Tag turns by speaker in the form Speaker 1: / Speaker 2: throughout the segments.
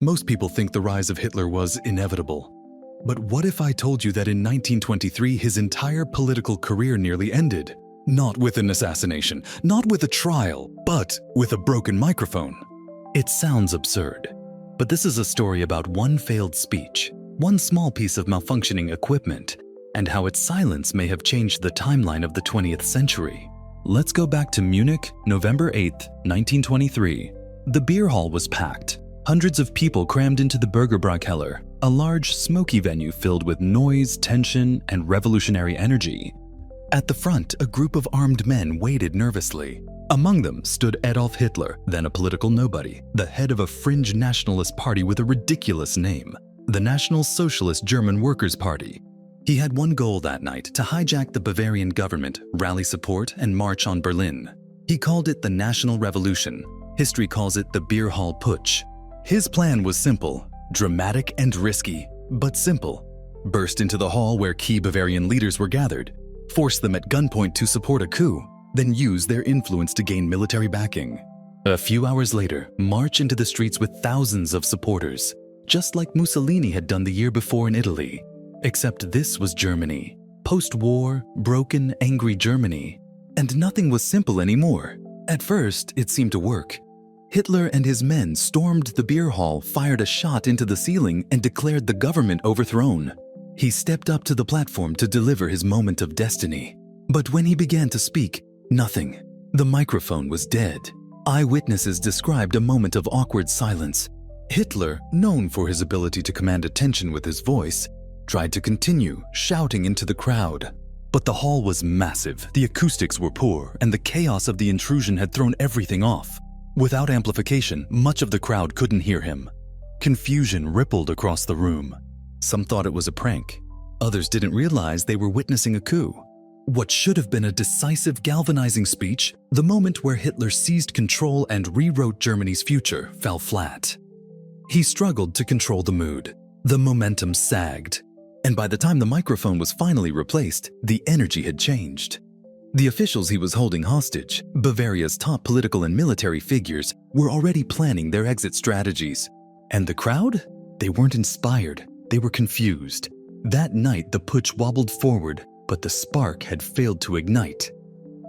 Speaker 1: Most people think the rise of Hitler was inevitable. But what if I told you that in 1923 his entire political career nearly ended? Not with an assassination, not with a trial, but with a broken microphone. It sounds absurd, but this is a story about one failed speech, one small piece of malfunctioning equipment, and how its silence may have changed the timeline of the 20th century. Let's go back to Munich, November 8, 1923. The beer hall was packed. Hundreds of people crammed into the Burgerbraukeller, a large, smoky venue filled with noise, tension, and revolutionary energy. At the front, a group of armed men waited nervously. Among them stood Adolf Hitler, then a political nobody, the head of a fringe nationalist party with a ridiculous name, the National Socialist German Workers' Party. He had one goal that night: to hijack the Bavarian government, rally support, and march on Berlin. He called it the National Revolution. History calls it the Beer Hall Putsch. His plan was simple, dramatic and risky, but simple. Burst into the hall where key Bavarian leaders were gathered, force them at gunpoint to support a coup, then use their influence to gain military backing. A few hours later, march into the streets with thousands of supporters, just like Mussolini had done the year before in Italy. Except this was Germany. Post-war, broken, angry Germany. And nothing was simple anymore. At first, it seemed to work. Hitler and his men stormed the beer hall, fired a shot into the ceiling, and declared the government overthrown. He stepped up to the platform to deliver his moment of destiny. But when he began to speak, nothing. The microphone was dead. Eyewitnesses described a moment of awkward silence. Hitler, known for his ability to command attention with his voice, tried to continue, shouting into the crowd. But the hall was massive, the acoustics were poor, and the chaos of the intrusion had thrown everything off. Without amplification, much of the crowd couldn't hear him. Confusion rippled across the room. Some thought it was a prank. Others didn't realize they were witnessing a coup. What should have been a decisive, galvanizing speech, the moment where Hitler seized control and rewrote Germany's future, fell flat. He struggled to control the mood. The momentum sagged. And by the time the microphone was finally replaced, the energy had changed. The officials he was holding hostage, Bavaria's top political and military figures, were already planning their exit strategies. And the crowd? They weren't inspired. They were confused. That night, the putsch wobbled forward, but the spark had failed to ignite.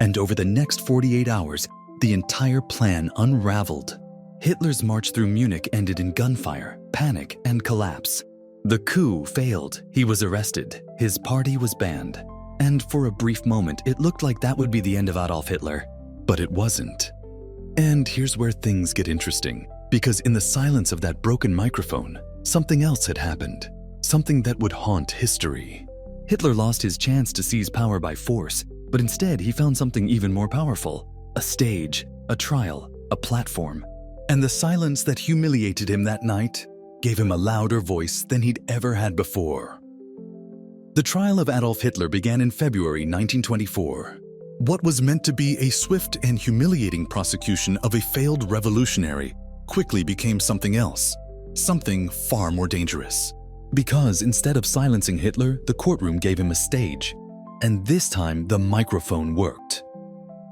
Speaker 1: And over the next 48 hours, the entire plan unraveled. Hitler's march through Munich ended in gunfire, panic, and collapse. The coup failed. He was arrested. His party was banned. And for a brief moment, it looked like that would be the end of Adolf Hitler. But it wasn't. And here's where things get interesting. Because in the silence of that broken microphone, something else had happened. Something that would haunt history. Hitler lost his chance to seize power by force, but instead he found something even more powerful. A stage, a trial, a platform. And the silence that humiliated him that night gave him a louder voice than he'd ever had before. The trial of Adolf Hitler began in February 1924. What was meant to be a swift and humiliating prosecution of a failed revolutionary quickly became something else, something far more dangerous. Because instead of silencing Hitler, the courtroom gave him a stage. And this time, the microphone worked.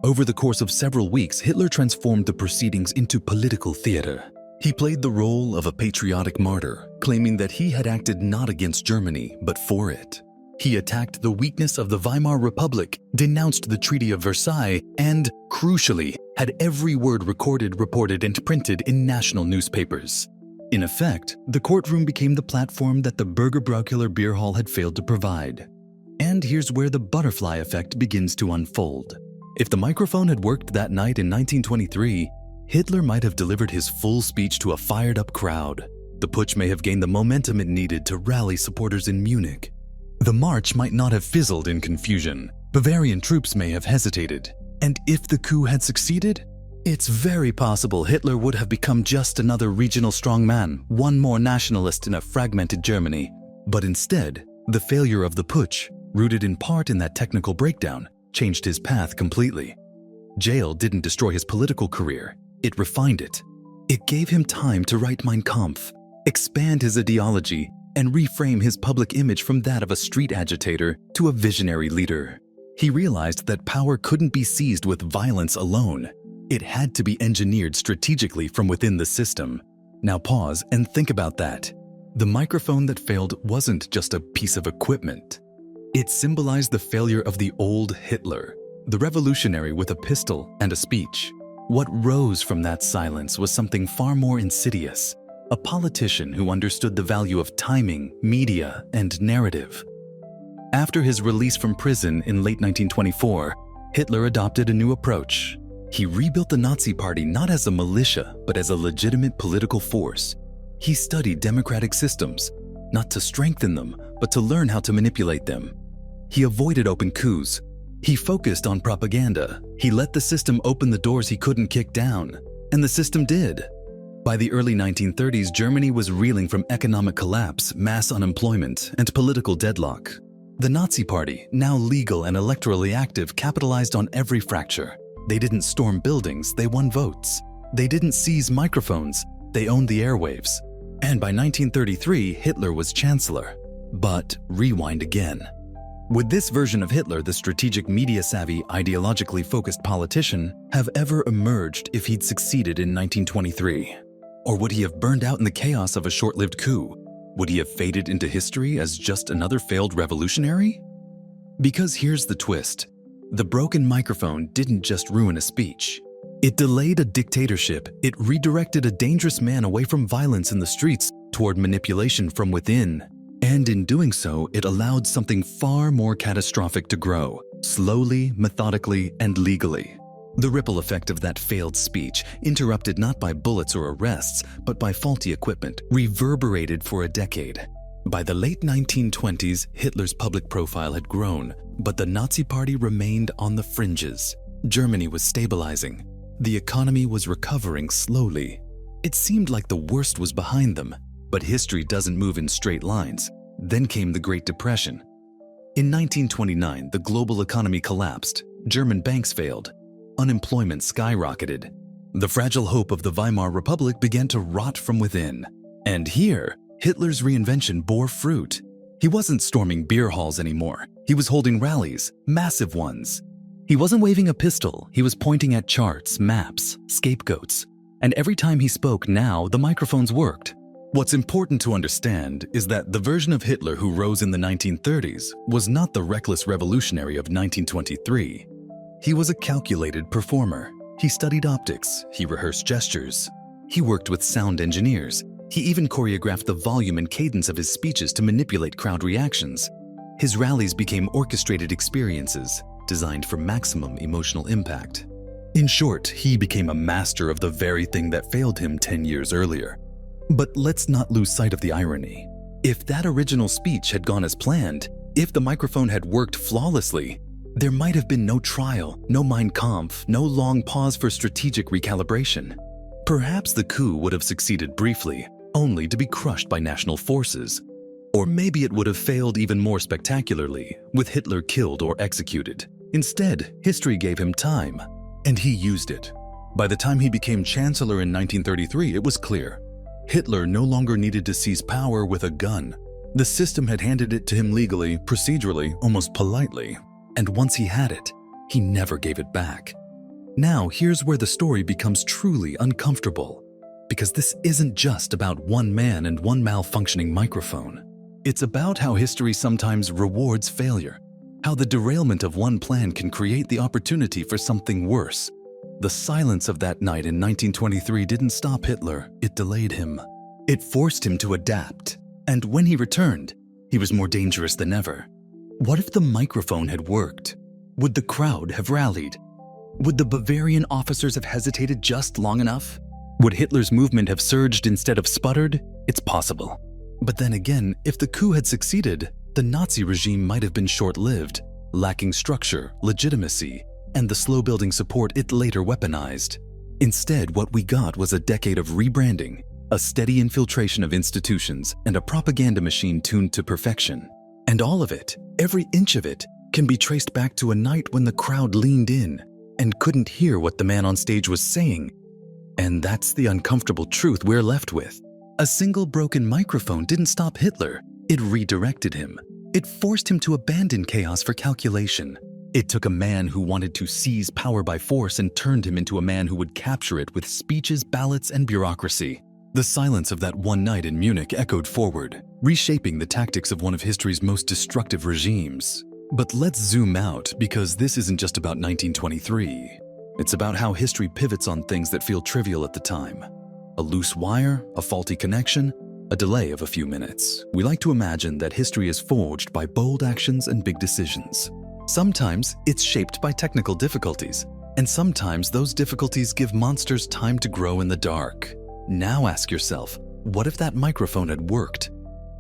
Speaker 1: Over the course of several weeks, Hitler transformed the proceedings into political theater. He played the role of a patriotic martyr, claiming that he had acted not against Germany, but for it. He attacked the weakness of the Weimar Republic, denounced the Treaty of Versailles, and, crucially, had every word recorded, reported, and printed in national newspapers. In effect, the courtroom became the platform that the Burgerbraukeller beer hall had failed to provide. And here's where the butterfly effect begins to unfold. If the microphone had worked that night in 1923, Hitler might have delivered his full speech to a fired-up crowd. The putsch may have gained the momentum it needed to rally supporters in Munich. The march might not have fizzled in confusion. Bavarian troops may have hesitated. And if the coup had succeeded, it's very possible Hitler would have become just another regional strongman, one more nationalist in a fragmented Germany. But instead, the failure of the putsch, rooted in part in that technical breakdown, changed his path completely. Jail didn't destroy his political career. It refined it. It gave him time to write Mein Kampf, expand his ideology, and reframe his public image from that of a street agitator to a visionary leader. He realized that power couldn't be seized with violence alone. It had to be engineered strategically from within the system. Now pause and think about that. The microphone that failed wasn't just a piece of equipment. It symbolized the failure of the old Hitler, the revolutionary with a pistol and a speech. What rose from that silence was something far more insidious, a politician who understood the value of timing, media, and narrative. After his release from prison in late 1924, Hitler adopted a new approach. He rebuilt the Nazi Party not as a militia, but as a legitimate political force. He studied democratic systems, not to strengthen them, but to learn how to manipulate them. He avoided open coups. He focused on propaganda. He let the system open the doors he couldn't kick down, and the system did. By the early 1930s, Germany was reeling from economic collapse, mass unemployment, and political deadlock. The Nazi Party, now legal and electorally active, capitalized on every fracture. They didn't storm buildings, they won votes. They didn't seize microphones, they owned the airwaves. And by 1933, Hitler was chancellor. But rewind again. Would this version of Hitler, the strategic, media-savvy, ideologically focused politician, have ever emerged if he'd succeeded in 1923? Or would he have burned out in the chaos of a short-lived coup? Would he have faded into history as just another failed revolutionary? Because here's the twist. The broken microphone didn't just ruin a speech. It delayed a dictatorship. It redirected a dangerous man away from violence in the streets toward manipulation from within. And in doing so, it allowed something far more catastrophic to grow, slowly, methodically, and legally. The ripple effect of that failed speech, interrupted not by bullets or arrests, but by faulty equipment, reverberated for a decade. By the late 1920s, Hitler's public profile had grown, but the Nazi Party remained on the fringes. Germany was stabilizing. The economy was recovering slowly. It seemed like the worst was behind them, but history doesn't move in straight lines. Then came the Great Depression. In 1929, the global economy collapsed. German banks failed. Unemployment skyrocketed. The fragile hope of the Weimar Republic began to rot from within. And here, Hitler's reinvention bore fruit. He wasn't storming beer halls anymore. He was holding rallies, massive ones. He wasn't waving a pistol. He was pointing at charts, maps, scapegoats. And every time he spoke now, the microphones worked. What's important to understand is that the version of Hitler who rose in the 1930s was not the reckless revolutionary of 1923. He was a calculated performer. He studied optics. He rehearsed gestures. He worked with sound engineers. He even choreographed the volume and cadence of his speeches to manipulate crowd reactions. His rallies became orchestrated experiences designed for maximum emotional impact. In short, he became a master of the very thing that failed him 10 years earlier. But let's not lose sight of the irony. If that original speech had gone as planned, if the microphone had worked flawlessly, there might have been no trial, no Mein Kampf, no long pause for strategic recalibration. Perhaps the coup would have succeeded briefly, only to be crushed by national forces. Or maybe it would have failed even more spectacularly, with Hitler killed or executed. Instead, history gave him time, and he used it. By the time he became chancellor in 1933, it was clear. Hitler no longer needed to seize power with a gun. The system had handed it to him legally, procedurally, almost politely. And once he had it, he never gave it back. Now, here's where the story becomes truly uncomfortable. Because this isn't just about one man and one malfunctioning microphone. It's about how history sometimes rewards failure. How the derailment of one plan can create the opportunity for something worse. The silence of that night in 1923 didn't stop Hitler, it delayed him. It forced him to adapt. And when he returned, he was more dangerous than ever. What if the microphone had worked? Would the crowd have rallied? Would the Bavarian officers have hesitated just long enough? Would Hitler's movement have surged instead of sputtered? It's possible. But then again, if the coup had succeeded, the Nazi regime might have been short-lived, lacking structure, legitimacy, and the slow-building support it later weaponized. Instead, what we got was a decade of rebranding, a steady infiltration of institutions, and a propaganda machine tuned to perfection. And all of it, every inch of it, can be traced back to a night when the crowd leaned in and couldn't hear what the man on stage was saying. And that's the uncomfortable truth we're left with. A single broken microphone didn't stop Hitler. It redirected him. It forced him to abandon chaos for calculation. It took a man who wanted to seize power by force and turned him into a man who would capture it with speeches, ballots, and bureaucracy. The silence of that one night in Munich echoed forward, reshaping the tactics of one of history's most destructive regimes. But let's zoom out, because this isn't just about 1923. It's about how history pivots on things that feel trivial at the time. A loose wire, a faulty connection, a delay of a few minutes. We like to imagine that history is forged by bold actions and big decisions. Sometimes it's shaped by technical difficulties, and sometimes those difficulties give monsters time to grow in the dark. Now ask yourself, what if that microphone had worked?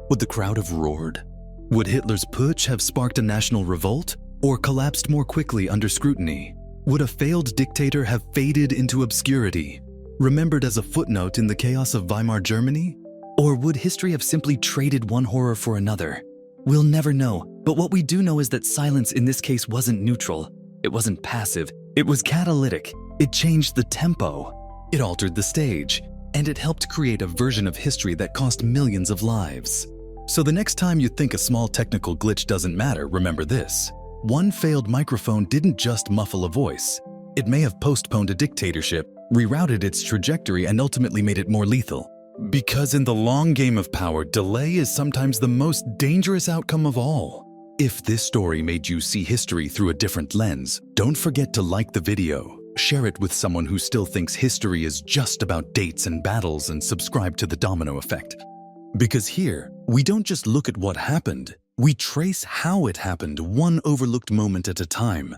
Speaker 1: Would the crowd have roared? Would Hitler's putsch have sparked a national revolt, or collapsed more quickly under scrutiny? Would a failed dictator have faded into obscurity, remembered as a footnote in the chaos of Weimar Germany? Or would history have simply traded one horror for another? We'll never know, but what we do know is that silence in this case wasn't neutral. It wasn't passive. It was catalytic. It changed the tempo. It altered the stage. And it helped create a version of history that cost millions of lives. So the next time you think a small technical glitch doesn't matter, remember this. One failed microphone didn't just muffle a voice. It may have postponed a dictatorship, rerouted its trajectory, and ultimately made it more lethal. Because in the long game of power, delay is sometimes the most dangerous outcome of all. If this story made you see history through a different lens, don't forget to like the video, share it with someone who still thinks history is just about dates and battles, and subscribe to the Domino Effect. Because here, we don't just look at what happened, we trace how it happened, one overlooked moment at a time.